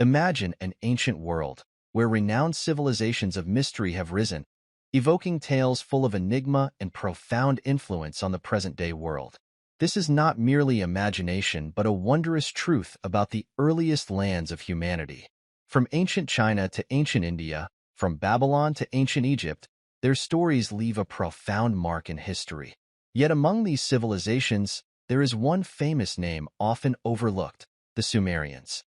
Imagine an ancient world where renowned civilizations of mystery have risen, evoking tales full of enigma and profound influence on the present-day world. This is not merely imagination, but a wondrous truth about the earliest lands of humanity. From ancient China to ancient India, from Babylon to ancient Egypt, their stories leave a profound mark in history. Yet among these civilizations, there is one famous name often overlooked: the Sumerians.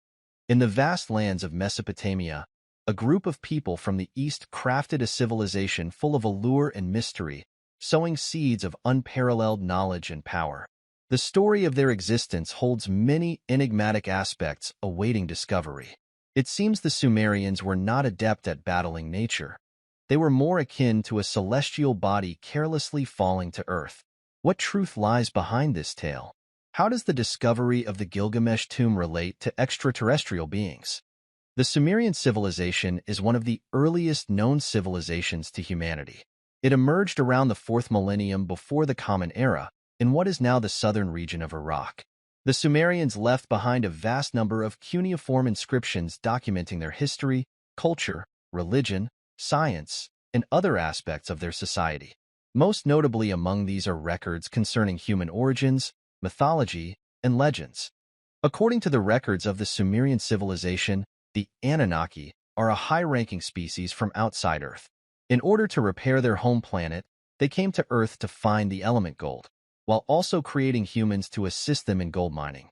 In the vast lands of Mesopotamia, a group of people from the East crafted a civilization full of allure and mystery, sowing seeds of unparalleled knowledge and power. The story of their existence holds many enigmatic aspects awaiting discovery. It seems the Sumerians were not adept at battling nature. They were more akin to a celestial body carelessly falling to earth. What truth lies behind this tale? How does the discovery of the Gilgamesh tomb relate to extraterrestrial beings? The Sumerian civilization is one of the earliest known civilizations to humanity. It emerged around the 4th millennium before the Common Era, in what is now the southern region of Iraq. The Sumerians left behind a vast number of cuneiform inscriptions documenting their history, culture, religion, science, and other aspects of their society. Most notably among these are records concerning human origins, mythology, and legends. According to the records of the Sumerian civilization, the Anunnaki are a high-ranking species from outside Earth. In order to repair their home planet, they came to Earth to find the element gold, while also creating humans to assist them in gold mining.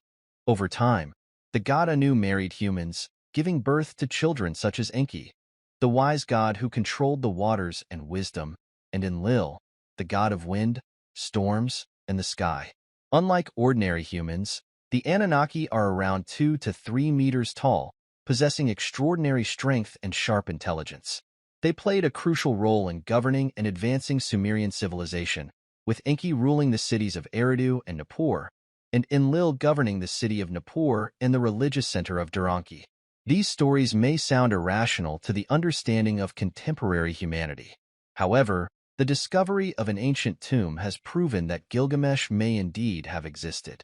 Over time, the god Anu married humans, giving birth to children such as Enki, the wise god who controlled the waters and wisdom, and Enlil, the god of wind, storms, and the sky. Unlike ordinary humans, the Anunnaki are around 2 to 3 meters tall, possessing extraordinary strength and sharp intelligence. They played a crucial role in governing and advancing Sumerian civilization, with Enki ruling the cities of Eridu and Nippur, and Enlil governing the city of Nippur and the religious center of Duranki. These stories may sound irrational to the understanding of contemporary humanity. However, the discovery of an ancient tomb has proven that Gilgamesh may indeed have existed.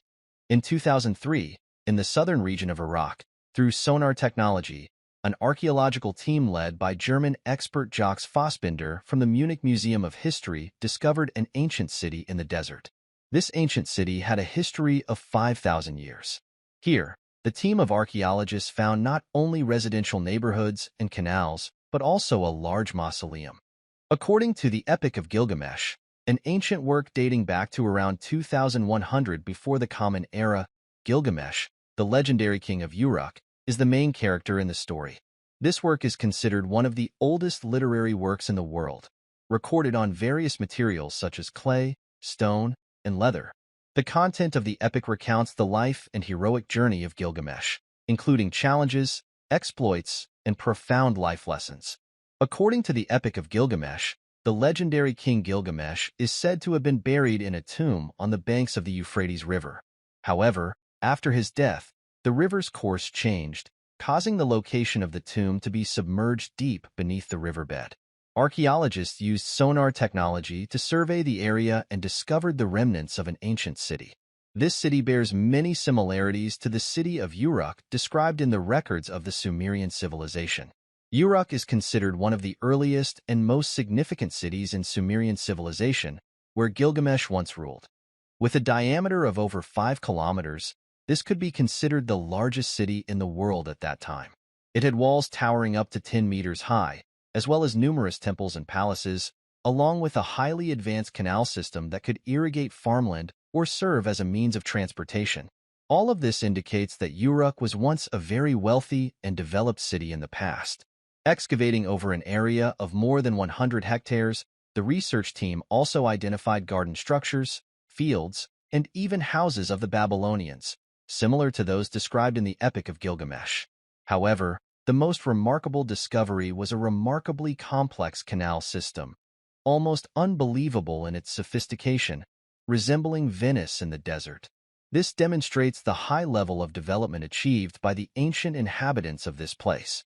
In 2003, in the southern region of Iraq, through sonar technology, an archaeological team led by German expert Jacques Fassbinder from the Munich Museum of History discovered an ancient city in the desert. This ancient city had a history of 5,000 years. Here, the team of archaeologists found not only residential neighborhoods and canals, but also a large mausoleum. According to the Epic of Gilgamesh, an ancient work dating back to around 2100 before the Common Era, Gilgamesh, the legendary king of Uruk, is the main character in the story. This work is considered one of the oldest literary works in the world, recorded on various materials such as clay, stone, and leather. The content of the epic recounts the life and heroic journey of Gilgamesh, including challenges, exploits, and profound life lessons. According to the Epic of Gilgamesh, the legendary king Gilgamesh is said to have been buried in a tomb on the banks of the Euphrates River. However, after his death, the river's course changed, causing the location of the tomb to be submerged deep beneath the riverbed. Archaeologists used sonar technology to survey the area and discovered the remnants of an ancient city. This city bears many similarities to the city of Uruk described in the records of the Sumerian civilization. Uruk is considered one of the earliest and most significant cities in Sumerian civilization, where Gilgamesh once ruled. With a diameter of over 5 kilometers, this could be considered the largest city in the world at that time. It had walls towering up to 10 meters high, as well as numerous temples and palaces, along with a highly advanced canal system that could irrigate farmland or serve as a means of transportation. All of this indicates that Uruk was once a very wealthy and developed city in the past. Excavating over an area of more than 100 hectares, the research team also identified garden structures, fields, and even houses of the Babylonians, similar to those described in the Epic of Gilgamesh. However, the most remarkable discovery was a remarkably complex canal system, almost unbelievable in its sophistication, resembling Venice in the desert. This demonstrates the high level of development achieved by the ancient inhabitants of this place.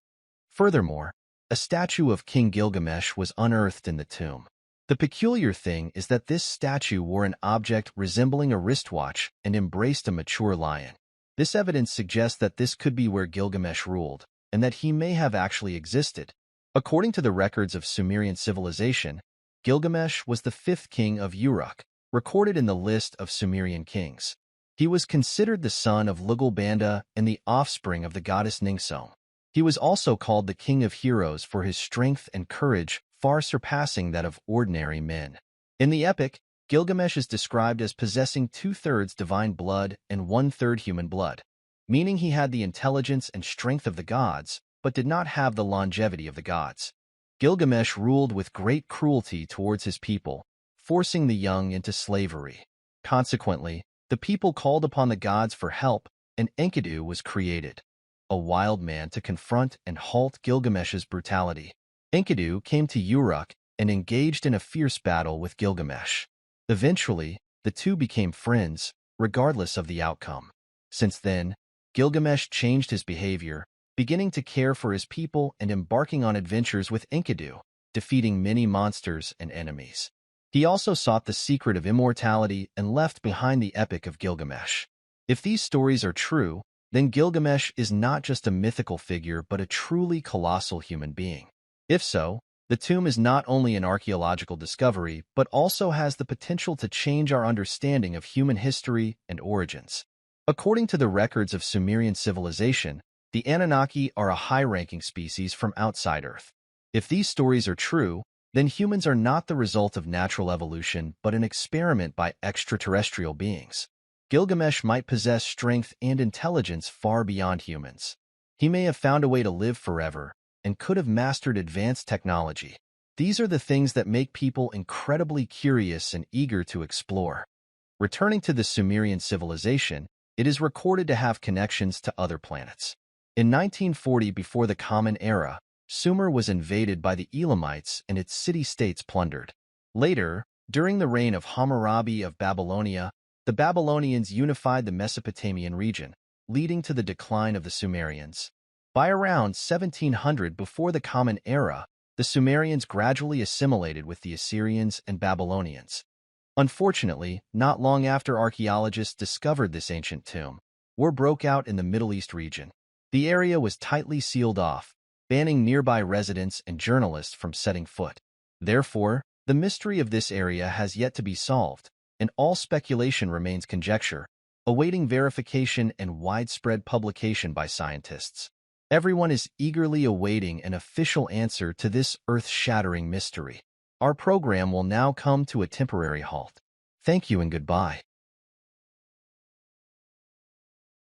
Furthermore, a statue of King Gilgamesh was unearthed in the tomb. The peculiar thing is that this statue wore an object resembling a wristwatch and embraced a mature lion. This evidence suggests that this could be where Gilgamesh ruled, and that he may have actually existed. According to the records of Sumerian civilization, Gilgamesh was the fifth king of Uruk, recorded in the list of Sumerian kings. He was considered the son of Lugalbanda and the offspring of the goddess Ningsom. He was also called the king of heroes for his strength and courage, far surpassing that of ordinary men. In the epic, Gilgamesh is described as possessing 2/3 divine blood and 1/3 human blood, meaning he had the intelligence and strength of the gods, but did not have the longevity of the gods. Gilgamesh ruled with great cruelty towards his people, forcing the young into slavery. Consequently, the people called upon the gods for help, and Enkidu was created, a wild man to confront and halt Gilgamesh's brutality. Enkidu came to Uruk and engaged in a fierce battle with Gilgamesh. Eventually, the two became friends, regardless of the outcome. Since then, Gilgamesh changed his behavior, beginning to care for his people and embarking on adventures with Enkidu, defeating many monsters and enemies. He also sought the secret of immortality and left behind the Epic of Gilgamesh. If these stories are true, then Gilgamesh is not just a mythical figure but a truly colossal human being. If so, the tomb is not only an archaeological discovery but also has the potential to change our understanding of human history and origins. According to the records of Sumerian civilization, the Anunnaki are a high-ranking species from outside Earth. If these stories are true, then humans are not the result of natural evolution but an experiment by extraterrestrial beings. Gilgamesh might possess strength and intelligence far beyond humans. He may have found a way to live forever and could have mastered advanced technology. These are the things that make people incredibly curious and eager to explore. Returning to the Sumerian civilization, it is recorded to have connections to other planets. In 1940, before the Common Era, Sumer was invaded by the Elamites and its city-states plundered. Later, during the reign of Hammurabi of Babylonia, the Babylonians unified the Mesopotamian region, leading to the decline of the Sumerians. By around 1700 before the Common Era, the Sumerians gradually assimilated with the Assyrians and Babylonians. Unfortunately, not long after archaeologists discovered this ancient tomb, war broke out in the Middle East region. The area was tightly sealed off, banning nearby residents and journalists from setting foot. Therefore, the mystery of this area has yet to be solved, and all speculation remains conjecture, awaiting verification and widespread publication by scientists. Everyone is eagerly awaiting an official answer to this earth-shattering mystery. Our program will now come to a temporary halt. Thank you and goodbye.